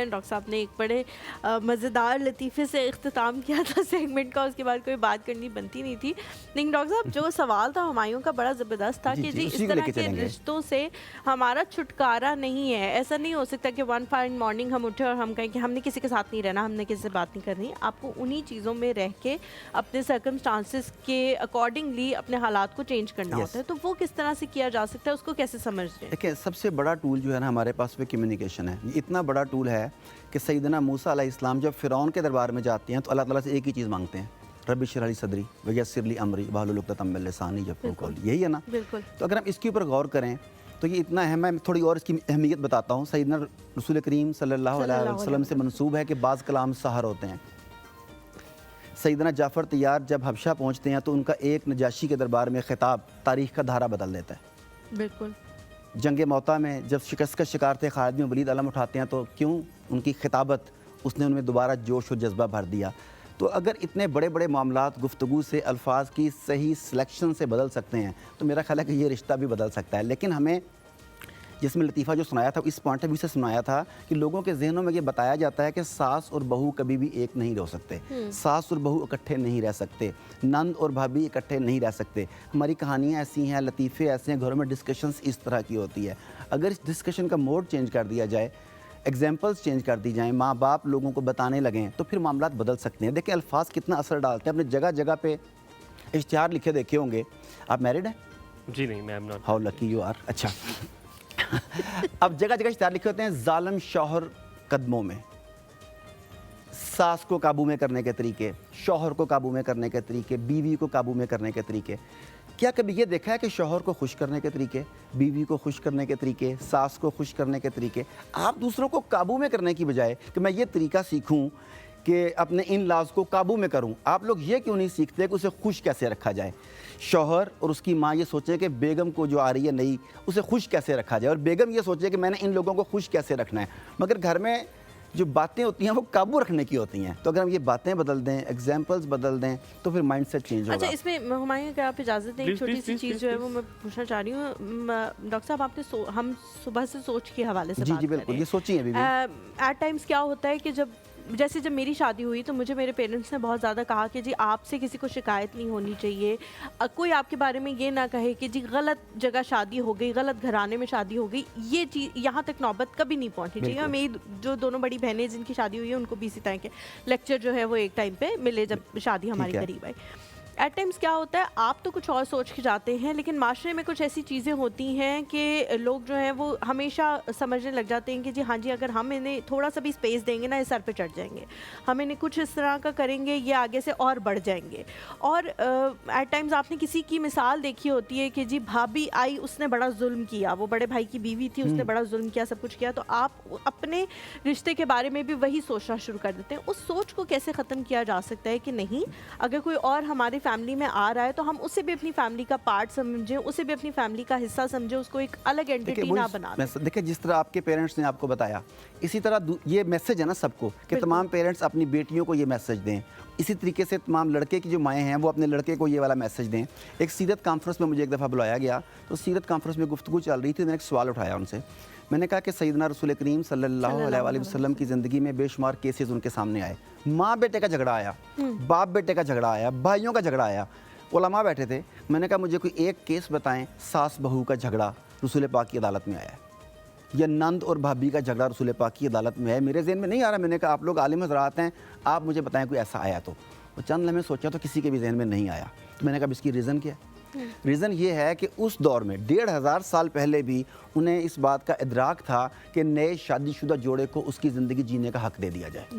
Doctor صاحب نے ایک بڑے مزیدار لطیفے سے اختتام کیا تھا سیگمنٹ کا، اس کے بعد کوئی بات کرنی بنتی نہیں تھی. لیکن ڈاکٹر صاحب جو سوال تھا ہمایوں کا بڑا زبردست تھا کہ جی اس طرح کے رشتوں سے ہمارا چھٹکارا نہیں ہے. ایسا نہیں ہو سکتا کہ ون فائن مارننگ ہم اٹھے اور ہم کہیں کہ ہم نے کسی کے ساتھ نہیں رہنا، ہم نے کسی سے بات نہیں کرنی. آپ کو انہی چیزوں میں رہ کے اپنے سرکمسٹانسز کے اکارڈنگلی اپنے حالات کو چینج کرنا ہوتا ہے. تو وہ کس طرح سے کیا جا سکتا ہے، اس کو کیسے سمجھتے ہیں؟ دیکھیں، سب سے بڑا ٹول جو ہے نا ہمارے پاس وہ کمیونیکیشن ہے. یہ اتنا بڑا ٹول ہے کہ سیدنا موسیٰ علیہ السلام جب فرعون کے دربار میں جاتے ہیں تو اللہ تعالیٰ سے ایک ہی چیز مانگتے ہیں، رب اشرح لی صدری ویسر لی امری واحلل عقدۃ من لسانی یفقہوا قولی. یہی ہے نا. بالکل. تو اگر ہم اس کے اوپر غور کریں تو یہ اتنا اہم ہے. میں تھوڑی اور اس کی اہمیت بتاتا ہوں. سیدنا رسول کریم صلی اللہ علیہ وسلم سے منسوب ہے کہ بعض کلام سحر ہوتے ہیں. سیدنا جعفر طیار جب حبشہ پہنچتے ہیں تو ان کا ایک نجاشی کے دربار میں خطاب تاریخ کا دھارا بدل دیتا ہے. بالکل. جنگ موتا میں جب شکست کا شکار تھے خالد بن ولید علم اٹھاتے ہیں تو کیوں ان کی خطابت اس نے ان میں دوبارہ جوش و جذبہ بھر دیا. تو اگر اتنے بڑے بڑے معاملات گفتگو سے، الفاظ کی صحیح سلیکشن سے بدل سکتے ہیں تو میرا خیال ہے کہ یہ رشتہ بھی بدل سکتا ہے. لیکن ہمیں جس میں لطیفہ جو سنایا تھا اس پوائنٹ آف ویو سے سنایا تھا کہ لوگوں کے ذہنوں میں یہ بتایا جاتا ہے کہ ساس اور بہو کبھی بھی ایک نہیں ہو سکتے، ساس اور بہو اکٹھے نہیں رہ سکتے، نند اور بھابھی اکٹھے نہیں رہ سکتے. ہماری کہانیاں ایسی ہیں، لطیفے ایسے ہیں، گھروں میں ڈسکشنز اس طرح کی ہوتی ہے. اگر اس ڈسکشن کا موڈ چینج کر دیا جائے، ایگزامپلس چینج کر دی جائیں، ماں باپ لوگوں کو بتانے لگیں تو پھر معاملات بدل سکتے ہیں. دیکھیں الفاظ کتنا اثر ڈالتے ہیں. اپنے جگہ جگہ پہ اشتہار لکھے دیکھے ہوں گے. آپ میرڈ ہیں؟ جی نہیں، میں am not. How lucky you are. اچھا. اب جگہ جگہ اشتہار لکھے ہوتے ہیں ظالم شوہر قدموں میں، ساس کو قابو میں کرنے کے طریقے، شوہر کو قابو میں کرنے کے طریقے، بیوی کو قابو میں کرنے کے طریقے. کیا کبھی یہ دیکھا ہے کہ شوہر کو خوش کرنے کے طریقے، بیوی کو خوش کرنے کے طریقے، ساس کو خوش کرنے کے طریقے؟ آپ دوسروں کو قابو میں کرنے کی بجائے کہ میں یہ طریقہ سیکھوں کہ اپنے ان لاز کو قابو میں کروں، آپ لوگ یہ کیوں نہیں سیکھتے کہ اسے خوش کیسے رکھا جائے؟ شوہر اور اس کی ماں یہ سوچیں کہ بیگم کو جو آ رہی ہے نئی اسے خوش کیسے رکھا جائے، اور بیگم یہ سوچے کہ میں نے ان لوگوں کو خوش کیسے رکھنا ہے. مگر گھر میں جو باتیں ہوتی ہیں وہ قابو رکھنے کی ہوتی ہیں. تو اگر ہم یہ باتیں بدل دیں، ایگزامپلز بدل دیں تو پھر مائنڈ سیٹ چینج ہوگا. اچھا، اس میں ہمایوں کہ آپ اجازت دیں، ایک چھوٹی سی چیز جو ہے وہ میں پوچھنا چاہ رہی ہوں. ڈاکٹر صاحب آپ نے ہم صبح سے سوچ کے حوالے سے بات جی بالکل، یہ سوچی ہے. ایٹ ٹائمس کیا ہوتا ہے کہ جب میری شادی ہوئی تو مجھے میرے پیرنٹس نے بہت زیادہ کہا کہ جی آپ سے کسی کو شکایت نہیں ہونی چاہیے، کوئی آپ کے بارے میں یہ نہ کہے کہ جی غلط جگہ شادی ہو گئی، غلط گھرانے میں شادی ہو گئی. یہ چیز یہاں تک نوبت کبھی نہیں پہنچنی چاہیے. اور میری جو دونوں بڑی بہنیں جن کی شادی ہوئی ہے ان کو بھی اسی طرح کے لیکچر جو ہے وہ ایک ٹائم پہ ملے جب شادی ہماری قریب آئی. ایٹ ٹائمس کیا ہوتا ہے آپ تو کچھ اور سوچ کے جاتے ہیں، لیکن معاشرے میں کچھ ایسی چیزیں ہوتی ہیں کہ لوگ جو ہیں وہ ہمیشہ سمجھنے لگ جاتے ہیں کہ جی ہاں جی اگر ہم انہیں تھوڑا سا بھی اسپیس دیں گے نا یہ سر پہ چڑھ جائیں گے، ہم انہیں کچھ اس طرح کا کریں گے یہ آگے سے اور بڑھ جائیں گے. اور ایٹ ٹائمز آپ نے کسی کی مثال دیکھی ہوتی ہے کہ جی بھابھی آئی اس نے بڑا ظلم کیا، وہ بڑے بھائی کی بیوی تھی اس نے بڑا ظلم کیا، سب کچھ کیا، تو آپ اپنے رشتے کے بارے میں بھی وہی سوچنا شروع کر دیتے ہیں. اس سوچ کو کیسے ختم کیا جا سکتا ہے کہ نہیں اگر کوئی اور ہماری فیملی میں آ رہا ہے تو ہم اسے بھی اپنی فیملی کا پارٹ سمجھیں، اسے بھی اپنی فیملی کا حصہ سمجھیں، اس کو ایک الگ اینٹی نہ بنا دیں. دیکھیں جس طرح آپ کے پیرنٹس نے آپ کو بتایا، اسی طرح یہ میسج ہے نا سب کو کہ تمام پیرنٹس اپنی بیٹیوں کو یہ میسج دیں. اسی طریقے سے تمام لڑکے کی جو مائیں ہیں وہ اپنے لڑکے کو یہ والا میسج دیں. ایک سیرت کانفرنس میں مجھے ایک دفعہ بلایا گیا تو سیرت کانفرنس میں گفتگو چل رہی تھی. میں نے ایک سوال اٹھایا ان سے. میں نے کہا کہ سیدنا رسول کریم صلی اللہ علیہ وسلم کی زندگی میں بے شمار کیسز ان کے سامنے آئے. ماں بیٹے کا جھگڑا آیا، باپ بیٹے کا جھگڑا آیا، بھائیوں کا جھگڑا آیا. علماء بیٹھے تھے. میں نے کہا مجھے کوئی ایک کیس بتائیں ساس بہو کا جھگڑا رسول پاک کی عدالت میں آیا ہے یا نند اور بھابھی کا جھگڑا رسول پاک کی عدالت میں ہے. میرے ذہن میں نہیں آ رہا. میں نے کہا آپ لوگ عالم حضرات ہیں، آپ مجھے بتائیں کوئی ایسا آیا تو. چند لمحے سوچا تو کسی کے بھی ذہن میں نہیں آیا. میں نے کہا اس کی ریزن کیا ہے؟ ریزن یہ ہے کہ اس دور میں 1500 سال پہلے بھی انہیں اس بات کا ادراک تھا کہ نئے شادی شدہ جوڑے کو اس کی زندگی جینے کا حق دے دیا جائے.